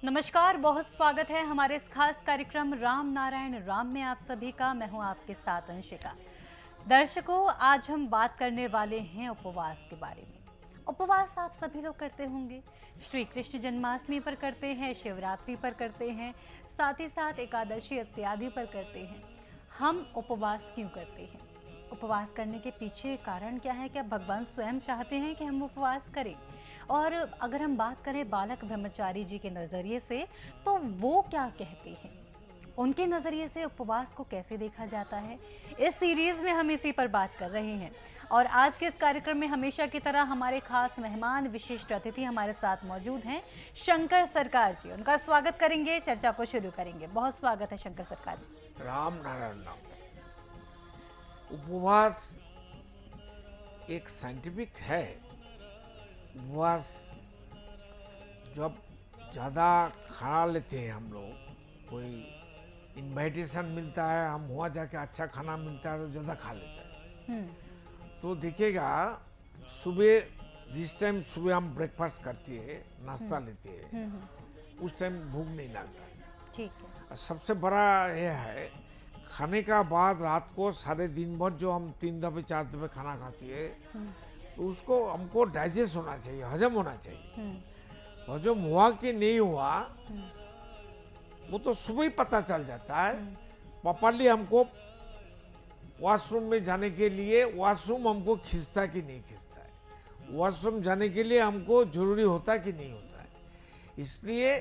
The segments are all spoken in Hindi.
नमस्कार, बहुत स्वागत है हमारे इस खास कार्यक्रम राम नारायण राम में आप सभी का। मैं हूं आपके साथ अंशिका। दर्शकों, आज हम बात करने वाले हैं उपवास के बारे में। उपवास आप सभी लोग करते होंगे, श्री कृष्ण जन्माष्टमी पर करते हैं, शिवरात्रि पर करते हैं, साथ ही साथ एकादशी इत्यादि पर करते हैं। हम उपवास क्यों करते हैं? उपवास करने के पीछे कारण क्या है? क्या भगवान स्वयं चाहते हैं कि हम उपवास करें? और अगर हम बात करें बालक ब्रह्मचारी जी के नज़रिए से, तो वो क्या कहते हैं? उनके नज़रिए से उपवास को कैसे देखा जाता है? इस सीरीज़ में हम इसी पर बात कर रहे हैं। और आज के इस कार्यक्रम में हमेशा की तरह हमारे खास मेहमान, विशिष्ट अतिथि हमारे साथ मौजूद हैं, शंकर सरकार जी। उनका स्वागत करेंगे, चर्चा को शुरू करेंगे। बहुत स्वागत है शंकर सरकार जी। राम नारायण राम। उपवास एक साइंटिफिक है। उपवास जब ज़्यादा खा लेते हैं हम लोग, कोई इनविटेशन मिलता है, हम वहाँ जाके अच्छा खाना मिलता है तो ज़्यादा खा लेते हैं। तो देखिएगा, सुबह जिस टाइम सुबह हम ब्रेकफास्ट करते हैं, नाश्ता लेते हैं, उस टाइम भूख नहीं लगता। ठीक है। सबसे बड़ा यह है, खाने का बाद रात को सारे दिन भर जो हम 3 दफे 4 दफे खाना खाती है, तो उसको हमको डाइजेस्ट होना चाहिए, हजम होना चाहिए। हजम हुआ कि नहीं हुआ वो तो सुबह ही पता चल जाता है। प्रॉपर्ली हमको वॉशरूम में जाने के लिए वॉशरूम हमको खींचता कि नहीं खींचता है, वॉशरूम जाने के लिए हमको जरूरी होता कि नहीं होता है। इसलिए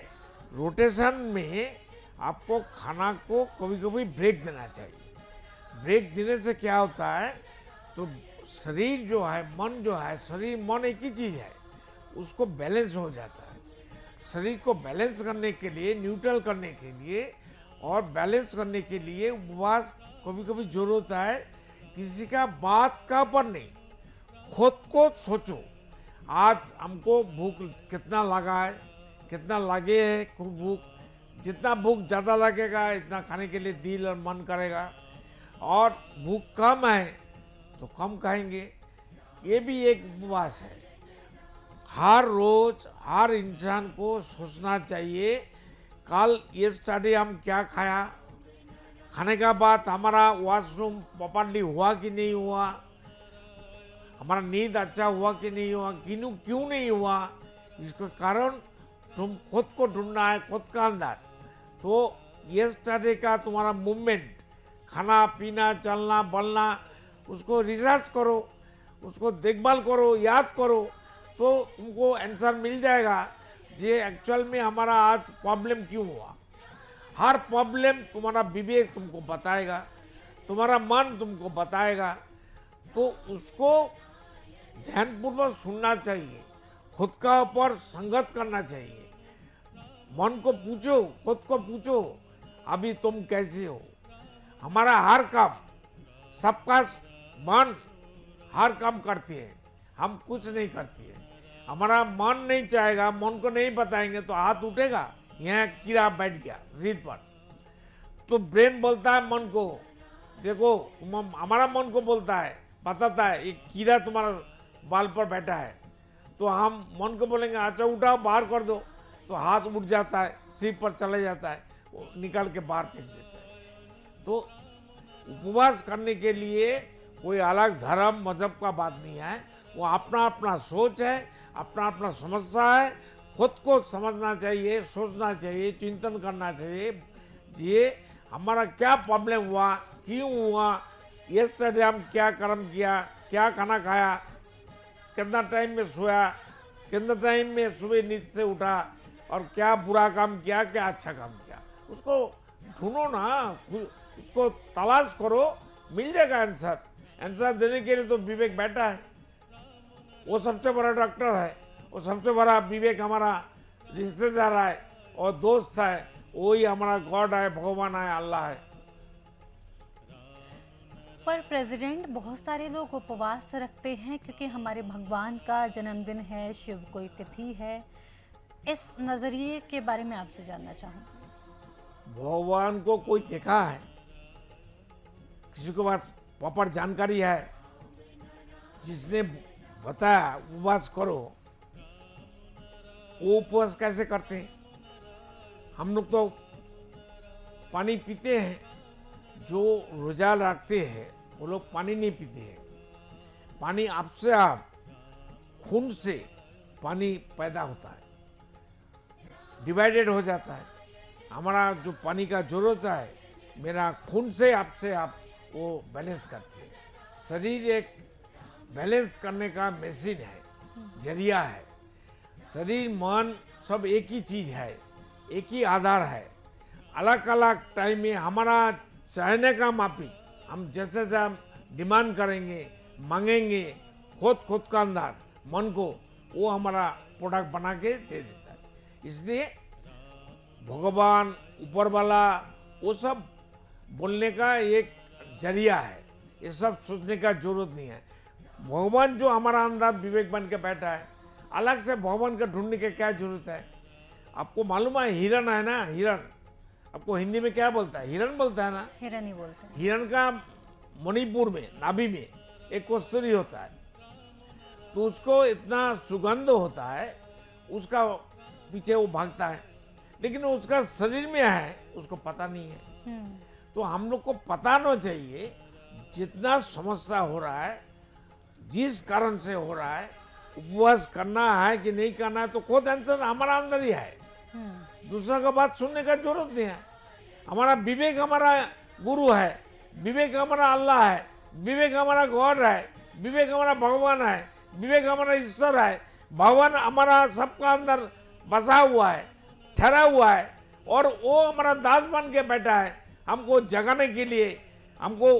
रोटेशन में आपको खाना को कभी कभी ब्रेक देना चाहिए। ब्रेक देने से क्या होता है, तो शरीर जो है, मन जो है, शरीर मन एक ही चीज़ है, उसको बैलेंस हो जाता है। शरीर को बैलेंस करने के लिए, न्यूट्रल करने के लिए और बैलेंस करने के लिए उपवास कभी कभी जरूर होता है। किसी का बात का पर नहीं, खुद को सोचो, आज हमको भूख कितना लगा है, कितना लगे है खूब भूख। जितना भूख ज़्यादा लगेगा इतना खाने के लिए दिल और मन करेगा, और भूख कम है तो कम खाएंगे। ये भी एक उपवास है। हर रोज हर इंसान को सोचना चाहिए, कल ये स्टडी हम क्या खाया, खाने का बाद हमारा वॉशरूम प्रॉपर्ली हुआ कि नहीं हुआ, हमारा नींद अच्छा हुआ कि नहीं हुआ, क्यों नहीं हुआ, इसका कारण तुम खुद को ढूंढना है, खुद का अंदर। तो ये स्टडी का तुम्हारा मूवमेंट, खाना पीना चलना बढ़ना, उसको रिसर्च करो, उसको देखभाल करो, याद करो, तो तुमको आंसर मिल जाएगा जे एक्चुअल में हमारा आज प्रॉब्लम क्यों हुआ। हर प्रॉब्लम तुम्हारा विवेक तुमको बताएगा, तुम्हारा मन तुमको बताएगा। तो उसको ध्यानपूर्वक सुनना चाहिए, खुद का ऊपर संगत करना चाहिए। मन को पूछो, खुद को पूछो, अभी तुम कैसे हो। हमारा हर काम, सबका मन हर काम करती है, हम कुछ नहीं करती है। हमारा मन नहीं चाहेगा, मन को नहीं बताएंगे तो हाथ उठेगा, यहाँ कीड़ा बैठ गया सिर पर, तो ब्रेन बोलता है मन को, देखो हमारा मन को बोलता है, बताता है एक कीड़ा तुम्हारा बाल पर बैठा है, तो हम मन को बोलेंगे अच्छा उठाओ बाहर कर दो, तो हाथ उठ जाता है, सिर पर चले जाता है, वो निकाल के बाहर फेंक देता है। तो उपवास करने के लिए कोई अलग धर्म मजहब का बात नहीं है, वो अपना अपना सोच है, अपना अपना समस्या है। खुद को समझना चाहिए, सोचना चाहिए, चिंतन करना चाहिए, ये हमारा क्या प्रॉब्लम हुआ, क्यों हुआ, यस्टरडे हम क्या कर्म किया, क्या खाना खाया, कितना टाइम में सोया, कितना टाइम में सुबह नींद से उठा, और क्या बुरा काम किया, क्या अच्छा काम किया, उसको ढूंढो ना, उसको तलाश करो, मिल जाएगा आंसर। आंसर देने के लिए तो विवेक बैठा है, वो सबसे बड़ा डॉक्टर है, वो सबसे बड़ा विवेक हमारा रिश्तेदार है और दोस्त है, वही हमारा गॉड है, भगवान है, अल्लाह है। पर प्रेसिडेंट, बहुत सारे लोग उपवास रखते हैं क्योंकि हमारे भगवान का जन्मदिन है, शिव कोई तिथि है। इस नज़रिए के बारे में आपसे जानना चाहूँगी। भगवान को कोई देखा है? किसी के पास प्रॉपर जानकारी है, जिसने बताया उपवास करो, वो उपवास कैसे करते हैं। हम लोग तो पानी पीते हैं, जो रोजा रखते हैं वो लोग पानी नहीं पीते हैं। पानी आपसे आप खून से पानी पैदा होता है, डिवाइडेड हो जाता है। हमारा जो पानी का जरूरत है, मेरा खून से आपसे आप वो बैलेंस करते हैं। शरीर एक बैलेंस करने का मशीन है, जरिया है। शरीर मन सब एक ही चीज है, एक ही आधार है। अलग अलग टाइम में हमारा चाहने का माफी हम जैसे डिमांड करेंगे, मांगेंगे, खुद का अंदर मन को, वो हमारा प्रोडक्ट बना के दे देता है। इसलिए भगवान, ऊपर वाला, वो सब बोलने का एक जरिया है। ये सब सोचने का जरूरत नहीं है। भगवान जो हमारा अंदर विवेक बन के बैठा है, अलग से भगवान का ढूंढने की क्या जरूरत है। आपको मालूम है हिरण है ना, हिरण आपको हिंदी में क्या बोलता है? हिरण बोलता है ना। हिरन ही बोलते हैं। हिरण का मणिपुर में नाभि में एक कस्तूरी होता है, तो उसको इतना सुगंध होता है, उसका पीछे वो भागता है, लेकिन उसका शरीर में है उसको पता नहीं है। तो हम लोग को पता होना चाहिए जितना समस्या हो रहा है, जिस कारण से हो रहा है, उपवास करना है कि नहीं करना है, तो खुद आंसर हमारा अंदर ही है। दूसरा का बात सुनने का जरूरत नहीं है। हमारा विवेक हमारा गुरु है, विवेक हमारा अल्लाह है, विवेक हमारा गॉड है, विवेक हमारा भगवान है, विवेक हमारा ईश्वर है। भगवान हमारा सबका अंदर बसा हुआ है, ठहरा हुआ है, और वो हमारा दास बन के बैठा है, हमको जगाने के लिए, हमको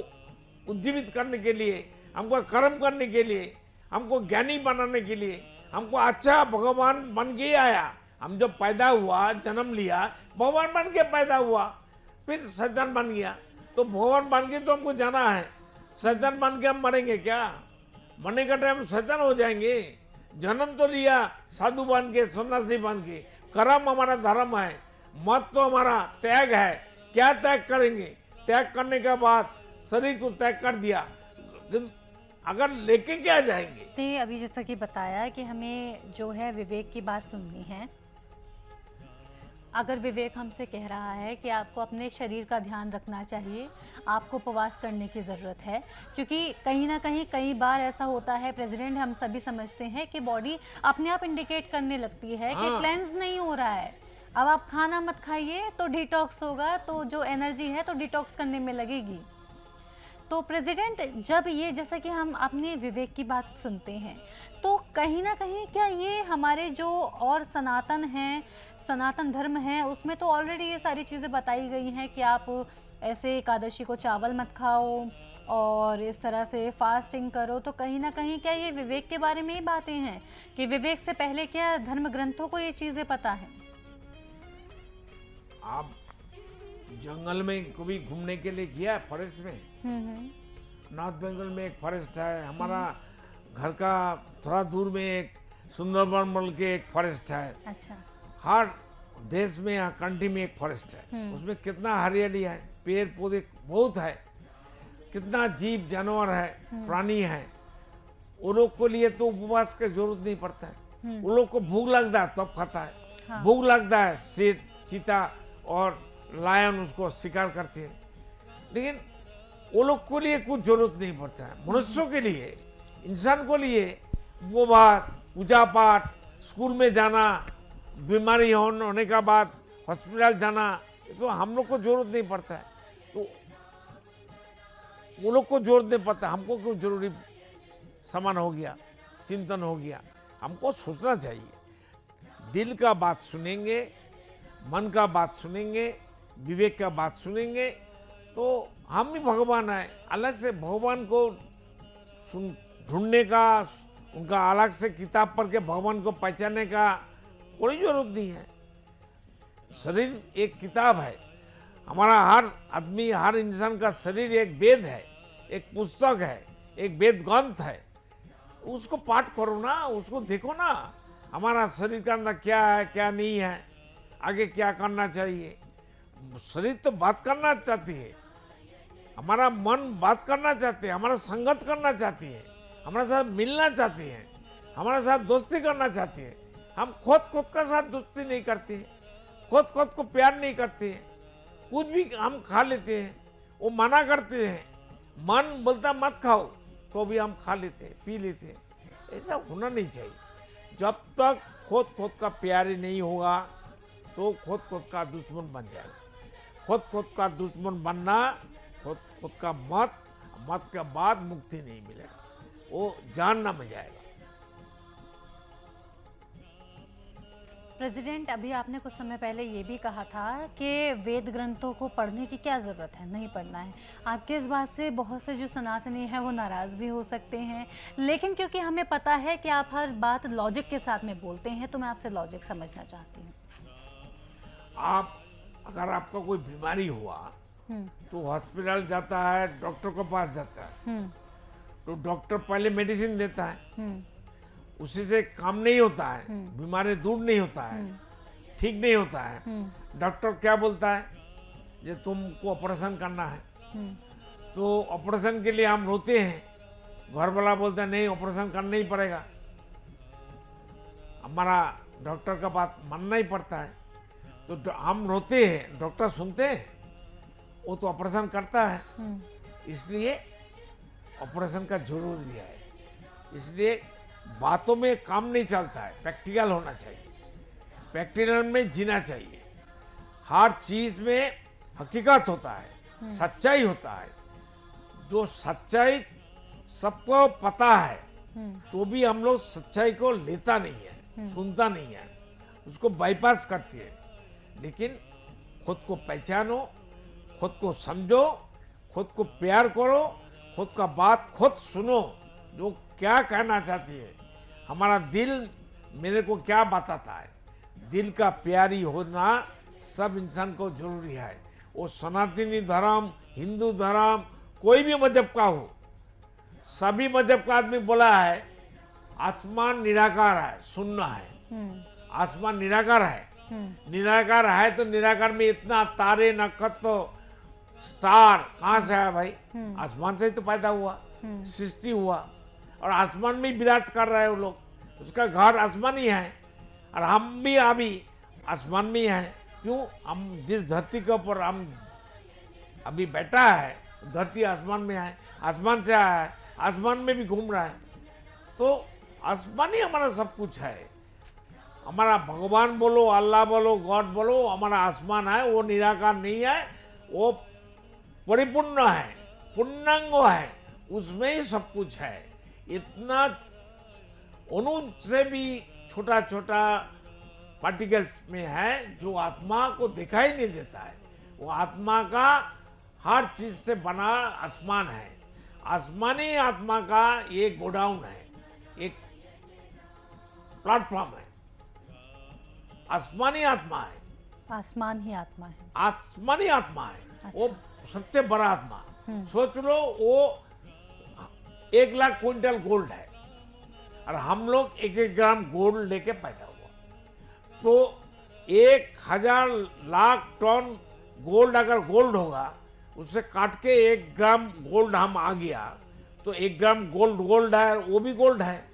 उज्जीवित करने के लिए, हमको कर्म करने के लिए, हमको ज्ञानी बनाने के लिए, हमको अच्छा भगवान बन के ही आया। हम जब पैदा हुआ, जन्म लिया, भगवान बन के पैदा हुआ, फिर शैतान बन गया। तो भगवान बन के तो हमको जाना है, शैतान बन के हम मरेंगे क्या? मरने का टाइम शैतान हो जाएंगे। जन्म तो लिया साधु बन के, सन्यासी बन के, कर्म हमारा धर्म है, मत तो हमारा त्याग है। क्या त्याग करेंगे? त्याग करने के बाद शरीर को त्याग कर दिया, अगर लेके क्या जाएंगे? तो अभी जैसा कि बताया कि हमें जो है विवेक की बात सुननी है। अगर विवेक हमसे कह रहा है कि आपको अपने शरीर का ध्यान रखना चाहिए, आपको उपवास करने की ज़रूरत है, क्योंकि कहीं ना कहीं कई बार ऐसा होता है प्रेसिडेंट, हम सभी समझते हैं कि बॉडी अपने आप इंडिकेट करने लगती है कि क्लेंस नहीं हो रहा है, अब आप खाना मत खाइए तो डिटॉक्स होगा, तो जो एनर्जी है तो डिटॉक्स करने में लगेगी। तो प्रेसिडेंट, जब ये जैसा कि हम अपने विवेक की बात सुनते हैं, तो कहीं ना कहीं क्या ये हमारे जो और सनातन हैं, सनातन धर्म है, उसमें तो ऑलरेडी ये सारी चीज़ें बताई गई हैं कि आप ऐसे एकादशी को चावल मत खाओ और इस तरह से फास्टिंग करो। तो कहीं ना कहीं क्या ये विवेक के बारे में ही बातें हैं कि विवेक से पहले क्या धर्म ग्रंथों को ये चीज़ें पता है? आप जंगल में कभी घूमने के लिए गया? फॉरेस्ट में, नॉर्थ बंगाल में एक फॉरेस्ट है, हमारा घर का थोड़ा दूर में एक सुंदरबन बोल के एक फॉरेस्ट है। अच्छा। हर देश में या कंट्री में एक फॉरेस्ट है, उसमें कितना हरियाली है, पेड़ पौधे बहुत है, कितना जीव जानवर है, प्राणी है। वो लोग को लिए तो उपवास की जरूरत नहीं पड़ता है। वो लोग को भूख लगता है तब खाता है। हाँ। भूख लगता है, शेर, चीता और लायन उसको शिकार करते हैं, लेकिन वो लोग को लिए कुछ जरूरत नहीं पड़ता है। मनुष्यों के लिए, इंसान को लिए उपवास, पूजा पाठ, स्कूल में जाना, बीमारी होने का बाद हॉस्पिटल जाना, तो हम लोग को जरूरत नहीं पड़ता है। तो वो लोग को जरूरत नहीं पड़ता, हमको क्यों जरूरी सामान हो गया, चिंतन हो गया। हमको सोचना चाहिए, दिल का बात सुनेंगे, मन का बात सुनेंगे, विवेक का बात सुनेंगे, तो हम ही भगवान है। अलग से भगवान को ढूंढने का, उनका अलग से किताब पढ़ के भगवान को पहचानने का कोई जरूरत नहीं है। शरीर एक किताब है, हमारा हर आदमी, हर इंसान का शरीर एक वेद है, एक पुस्तक है, एक वेद ग्रंथ है। उसको पाठ करो ना, उसको देखो ना, हमारा शरीर के अंदर क्या है, क्या नहीं है, आगे क्या करना चाहिए। शरीर तो बात करना चाहती है, हमारा मन बात करना चाहते हैं, हमारा संगत करना चाहती है, हमारे साथ मिलना चाहती है, हमारे साथ दोस्ती करना चाहती है। हम खुद का साथ दोस्ती नहीं करते हैं, खुद को प्यार नहीं करते हैं, कुछ भी हम खा लेते हैं, वो मना करते हैं, मन बोलता मत खाओ तो भी हम खा लेते हैं, पी लेते हैं। ऐसा होना नहीं चाहिए। जब तक खुद का प्यार ही नहीं होगा तो खुद का दुश्मन बन जाएगा। खुद का दुश्मन बनना, खुद का मत के बाद मुक्ति नहीं मिलेगा, वो जानना में जाएगा। प्रेसिडेंट, अभी आपने कुछ समय पहले ये भी कहा था कि वेद ग्रंथों को पढ़ने की क्या ज़रूरत है, नहीं पढ़ना है। आपके इस बात से बहुत से जो सनातनी हैं वो नाराज़ भी हो सकते हैं, लेकिन क्योंकि हमें पता है कि आप हर बात लॉजिक के साथ में बोलते हैं, तो मैं आपसे लॉजिक समझना चाहती हूँ। अगर आपका कोई बीमारी हुआ तो हॉस्पिटल जाता है, डॉक्टर के पास जाता है, तो डॉक्टर पहले मेडिसिन देता है, उसी से काम नहीं होता है, बीमारी दूर नहीं होता है, ठीक नहीं होता है। डॉक्टर क्या बोलता है, जो तुमको ऑपरेशन करना है, तो ऑपरेशन के लिए हम रोते हैं, घर वाला बोलता है नहीं ऑपरेशन करना ही पड़ेगा, हमारा डॉक्टर का बात मानना ही पड़ता है। तो हम रोते हैं, डॉक्टर सुनते हैं, वो तो ऑपरेशन करता है, इसलिए ऑपरेशन का जरूरी है। इसलिए बातों में काम नहीं चलता है, प्रैक्टिकल होना चाहिए, प्रैक्टिकल में जीना चाहिए। हर चीज में हकीकत होता है, सच्चाई होता है। जो सच्चाई सबको पता है तो भी हम लोग सच्चाई को लेता नहीं है, सुनता नहीं है, उसको बाईपास करती है। लेकिन खुद को पहचानो, खुद को समझो, खुद को प्यार करो, खुद का बात खुद सुनो, जो क्या कहना चाहती है, हमारा दिल मेरे को क्या बताता है। दिल का प्यारी होना सब इंसान को जरूरी है। वो सनातनी धर्म, हिंदू धर्म, कोई भी मजहब का हो, सभी मजहब का आदमी बोला है आसमान निराकार है, सुनना है। आसमान निराकार है, निराकार है तो निराकार में इतना तारे, नक्षत्र, स्टार कहाँ से आया भाई? आसमान से ही तो पैदा हुआ, सृष्टि हुआ, और आसमान में विराज कर रहे हैं वो लोग, उसका घर आसमान ही है, और हम भी अभी आसमान में ही हैं। क्यों? हम जिस धरती के ऊपर हम अभी बैठा है, धरती आसमान में है, आसमान से आया है, आसमान में भी घूम रहा है, तो आसमान ही हमारा सब कुछ है। हमारा भगवान बोलो, अल्लाह बोलो, गॉड बोलो, हमारा आसमान है, वो निराकार नहीं है, वो परिपूर्ण है, पूर्णांग है, उसमें ही सब कुछ है। इतना अणु से भी छोटा छोटा पार्टिकल्स में है जो आत्मा को दिखाई नहीं देता है। वो आत्मा का हर चीज से बना आसमान है। आसमानी आत्मा का एक गोडाउन है, एक प्लेटफॉर्म है, आसमानी आत्मा है, आसमान ही आत्मा है, आसमानी आत्मा है। अच्छा। वो सबसे बड़ा आत्मा, सोच लो, वो 1,00,000 क्विंटल गोल्ड है, और हम लोग 1-1 ग्राम गोल्ड लेके पैदा हुआ, तो 1,000 लाख टन गोल्ड अगर गोल्ड होगा, उससे काट के 1 ग्राम गोल्ड हम आ गया, तो 1 ग्राम गोल्ड है, वो भी गोल्ड है।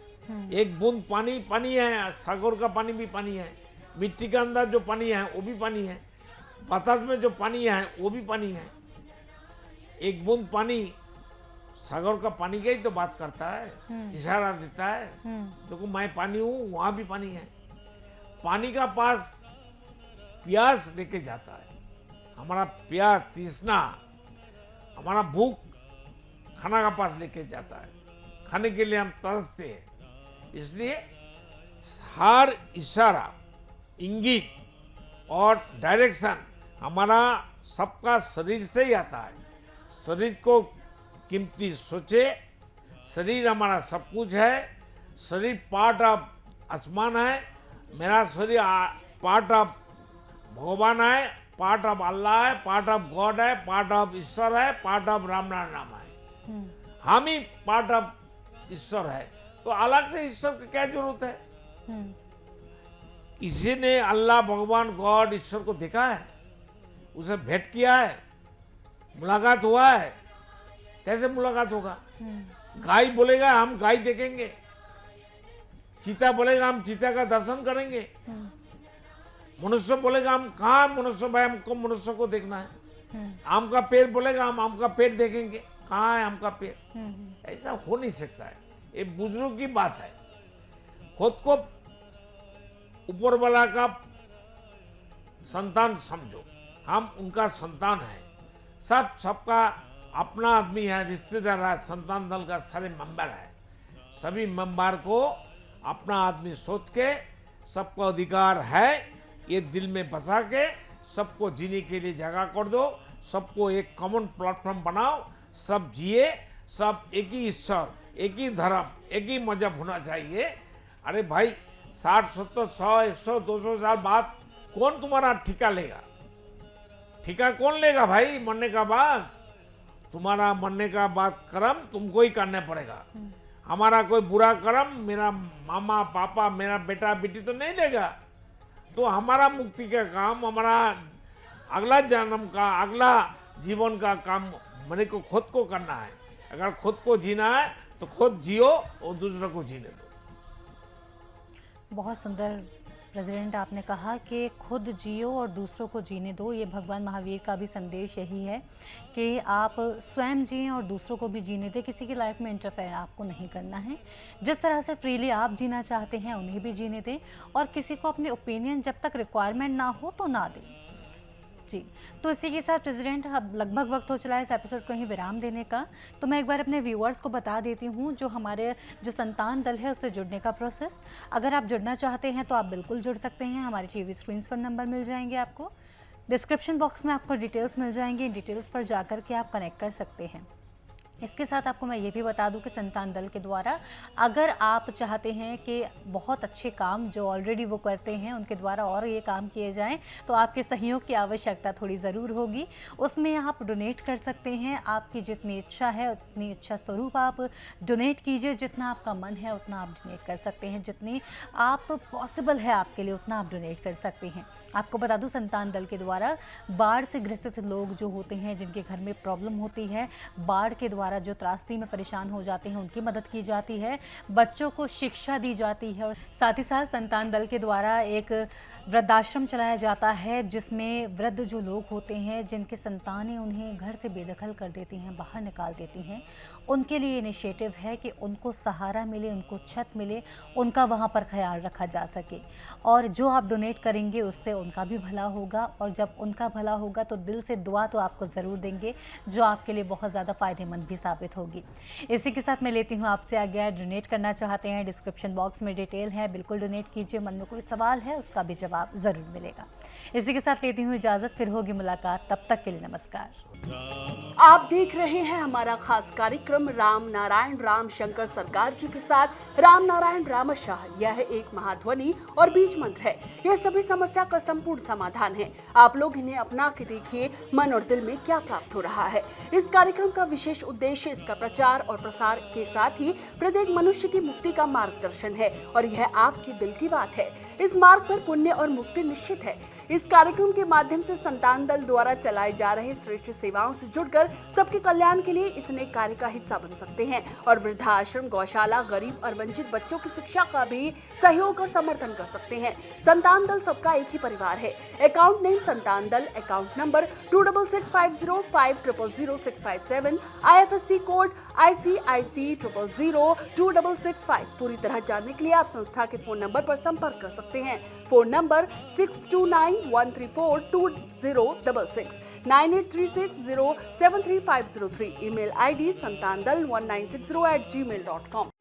एक बूंद पानी है, सागर का पानी भी पानी है, मिट्टी के अंदर जो पानी है वो भी पानी है, बतास में जो पानी है वो भी पानी है। एक बूंद पानी सागर का पानी का ही तो बात करता है, इशारा देता है, देखो मैं पानी हूं, वहां भी पानी है। पानी का पास प्यास लेके जाता है, हमारा प्यास, तृष्णा, हमारा भूख खाना का पास लेके जाता है, खाने के लिए हम तरसते हैं। इसलिए हर इशारा, इंगित और डायरेक्शन हमारा सबका शरीर से ही आता है। शरीर को कीमती सोचे, शरीर हमारा सब कुछ है, शरीर पार्ट ऑफ आसमान है, मेरा शरीर पार्ट ऑफ भगवान है, पार्ट ऑफ अल्लाह है, पार्ट ऑफ गॉड है, पार्ट ऑफ ईश्वर है, पार्ट ऑफ राम नाम है। हम ही पार्ट ऑफ ईश्वर है, तो अलग से ईश्वर की क्या जरूरत है? किसी ने अल्लाह, भगवान, गॉड, ईश्वर को देखा है? उसे भेंट किया है? मुलाकात हुआ है? कैसे मुलाकात होगा? गाय बोलेगा हम गाय देखेंगे, चीता बोलेगा हम चीता का दर्शन करेंगे, मनुष्य बोलेगा हम कहाँ मनुष्य भाई, हमको मनुष्य को देखना है। आम का पेड़ बोलेगा हम आम का पेड़ देखेंगे, कहाँ है आम का पेड़? ऐसा हो नहीं सकता है। ये बुजुर्ग की बात है। खुद को ऊपर वाला का संतान समझो, हम उनका संतान है। सबका अपना आदमी है, रिश्तेदार है, संतान दल का सारे मेंबर है। सभी मेंबर को अपना आदमी सोच के सबको अधिकार है ये दिल में बसा के सबको जीने के लिए जगह कर दो, सबको एक कॉमन प्लेटफॉर्म बनाओ, सब जिए, सब एक ही ईश्वर, एक ही धर्म, एक ही मजहब होना चाहिए। अरे भाई 60, 70, 100, 100, 200 साल बाद कौन तुम्हारा ठिका लेगा? ठिका कौन लेगा भाई मरने का बाद? तुम्हारा मरने का बाद कर्म तुमको ही करना पड़ेगा। हमारा कोई बुरा कर्म मेरा मामा पापा मेरा बेटा बेटी तो नहीं लेगा। तो हमारा मुक्ति का काम, हमारा अगला जन्म का, अगला जीवन का काम मेरे को खुद को करना है। अगर खुद को जीना है तो खुद जियो और दूसरों को जीने दो। बहुत सुंदर प्रेसिडेंट, आपने कहा कि खुद जियो और दूसरों को जीने दो। ये भगवान महावीर का भी संदेश यही है कि आप स्वयं जिएं और दूसरों को भी जीने दें। किसी की लाइफ में इंटरफेयर आपको नहीं करना है। जिस तरह से फ्रीली आप जीना चाहते हैं उन्हें भी जीने दें, और किसी को अपने ओपिनियन जब तक रिक्वायरमेंट ना हो तो ना दें। जी, तो इसी के साथ प्रेसिडेंट अब लगभग वक्त हो चला है इस एपिसोड को ही विराम देने का। तो मैं एक बार अपने व्यूअर्स को बता देती हूँ जो हमारे जो संतान दल है उससे जुड़ने का प्रोसेस। अगर आप जुड़ना चाहते हैं तो आप बिल्कुल जुड़ सकते हैं। हमारे टीवी स्क्रीन पर नंबर मिल जाएंगे, आपको डिस्क्रिप्शन बॉक्स में आपको डिटेल्स मिल जाएंगी। डिटेल्स पर जाकर के आप कनेक्ट कर सकते हैं। इसके साथ आपको मैं ये भी बता दूं कि संतान दल के द्वारा अगर आप चाहते हैं कि बहुत अच्छे काम जो ऑलरेडी वो करते हैं उनके द्वारा और ये काम किए जाएं, तो आपके सहयोग की आवश्यकता थोड़ी ज़रूर होगी। उसमें आप डोनेट कर सकते हैं। आपकी जितनी इच्छा है उतनी इच्छा स्वरूप आप डोनेट कीजिए। जितना आपका मन है उतना आप डोनेट कर सकते हैं। जितनी आप पॉसिबल है आपके लिए उतना आप डोनेट कर सकते हैं। आपको बता दूं संतान दल के द्वारा बाढ़ से ग्रसित लोग जो होते हैं, जिनके घर में प्रॉब्लम होती है, बाढ़ के द्वारा जो त्रासदी में परेशान हो जाते हैं उनकी मदद की जाती है। बच्चों को शिक्षा दी जाती है और साथ ही साथ संतान दल के द्वारा एक वृद्धाश्रम चलाया जाता है जिसमें वृद्ध जो लोग होते हैं जिनके संतानें उन्हें घर से बेदखल कर देती हैं, बाहर निकाल देती हैं, उनके लिए इनिशिएटिव है कि उनको सहारा मिले, उनको छत मिले, उनका वहाँ पर ख्याल रखा जा सके। और जो आप डोनेट करेंगे उससे उनका भी भला होगा, और जब उनका भला होगा तो दिल से दुआ तो आपको ज़रूर देंगे जो आपके लिए बहुत ज़्यादा फ़ायदेमंद भी साबित होगी। इसी के साथ मैं लेती हूँ आपसे आज्ञा। डोनेट करना चाहते हैं डिस्क्रिप्शन बॉक्स में डिटेल है, बिल्कुल डोनेट कीजिए। मन में कोई सवाल है उसका भी जवाब ज़रूर मिलेगा। इसी के साथ लेती हूँ इजाज़त, फिर होगी मुलाकात। तब तक के लिए नमस्कार। आप देख रहे हैं हमारा खास कार्यक्रम राम नारायण राम शंकर सरकार जी के साथ राम नारायण रामशाह। यह एक महाध्वनि और बीज मंत्र है। यह सभी समस्या का संपूर्ण समाधान है। आप लोग इन्हें अपना के देखिए मन और दिल में क्या प्राप्त हो रहा है। इस कार्यक्रम का विशेष उद्देश्य इसका प्रचार और प्रसार के साथ ही प्रत्येक मनुष्य की मुक्ति का मार्गदर्शन है, और यह आपकी दिल की बात है। इस मार्ग पर पुण्य और मुक्ति निश्चित है। इस कार्यक्रम के माध्यम से संतान दल द्वारा चलाए जा रहे श्रेष्ठ सेवाओं से जुड़कर सबके कल्याण के लिए इस नेक कार्य का हिस्सा बन सकते हैं, और वृद्धाश्रम, गौशाला, गरीब और वंचित बच्चों की शिक्षा का भी सहयोग और समर्थन कर सकते हैं। संतान दल सबका एक ही परिवार है। अकाउंट नेम संतान दल, account number 266505000657, IFSC code ICIC 00026665। पूरी तरह जानने के लिए आप संस्था के फोन नंबर पर संपर्क कर सकते हैं। Phone number 6291342066, 9836073503। Email ID santandal1960@gmail.com।